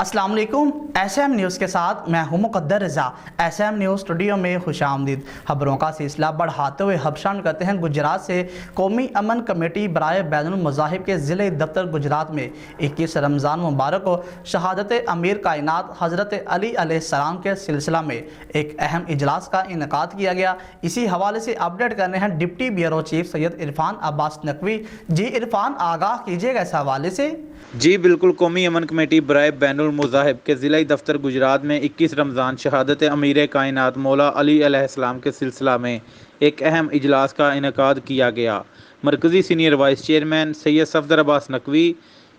अस्सलाम वालेकुम। SM news के साथ मैं हूं मुक़द्दर रज़ा। SM न्यूज़ स्टूडियो में खुशामदीद। खबरों का सिलसिला बढ़ाते हुए हबशान करते हैं गुजरात से। कौमी अमन कमेटी बराए बैनुल मज़ाहिब के ज़िले दफ्तर गुजरात में 21 रमज़ान मुबारक को शहादत अमीर कायनात हज़रत अली अलैहिस्सलाम के सिलसिला में एक अहम इजलास का इनेकाद किया गया। इसी हवाले से अपडेट कर रहे हैं deputy bureau chief Syed Irfan Abbas Naqvi. Ji Irfan, आगाह कीजिएगा इस हवाले से। जी बिल्कुल। कौमी अमन कमेटी बराए बैनुल मुज़ाहिब के ज़िला दफ्तर गुजरात में 21 रमज़ान शहादत अमीर कायनात मौला अली अलैहिस्सलाम के सिलसिला में एक अहम इजलास का इनेकाद किया गया। मरकज़ी senior vice chairman Syed Safdar Abbas Naqvi,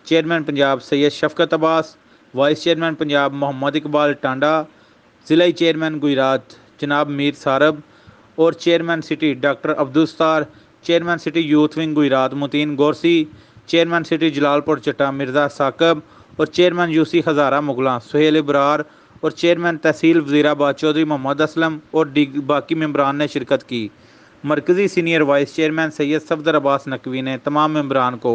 chairman Punjab Syed Shafqat Abbas, vice chairman Punjab Mohammad Iqbal Tanda, ज़िला चेयरमैन गुजरात जनाब मीर सारब और chairman city doctor Abdul Sattar, chairman city youth wing Gujrat Muteen Gaursi, chairman city Jalalpur Chatta Mirza Saqib और चेयरमैन यूसी हज़ारा मुगला सुहेल इब्रार और चेयरमैन तहसील वज़ीराबाद चौधरी मोहम्मद असलम और बाकी मेंबरान ने शिरकत की। मरकज़ी senior vice chairman Syed Safdar Abbas Naqvi ने तमाम मेंबरान को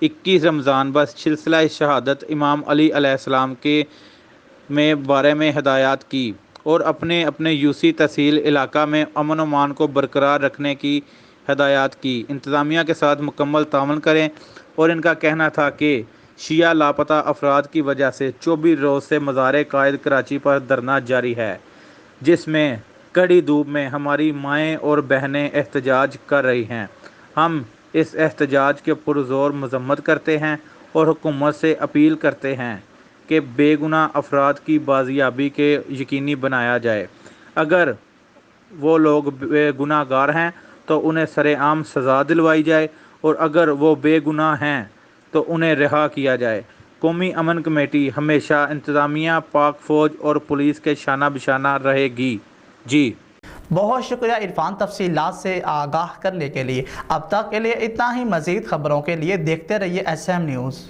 21 रमज़ान बस सिलसिला शहादत इमाम अली अलैहिस्सलाम के बारे में हदायत की और अपने अपने यूसी तहसील इलाका में अमन व अमान को बरकरार रखने की हदायत की। इंतज़ामिया के साथ मुकम्मल तावन करें। और इनका कहना था कि शिया लापता अफराद की वजह से 24 रोज़ से मज़ार कायद कराची पर धरना जारी है, जिसमें कड़ी धूप में हमारी माएँ और बहनें एहतजाज कर रही हैं। हम इस एहतजाज के पुरज़ोर मज़म्मत करते हैं और हुकूमत से अपील करते हैं कि बेगुनाह अफराद की बाजियाबी के यकीनी बनाया जाए। अगर वो लोग गुनाहगार हैं तो उन्हें सरेआम सज़ा दिलवाई जाए और अगर वो बेगुनाह हैं तो उन्हें रिहा किया जाए। कौमी अमन कमेटी हमेशा इंतज़ामिया, पाक फ़ौज और पुलिस के शाना बिशाना रहेगी। जी बहुत शुक्रिया इरफान, तफसीलात से आगाह करने के लिए। अब तक के लिए इतना ही। मज़ीद खबरों के लिए देखते रहिए SM न्यूज़।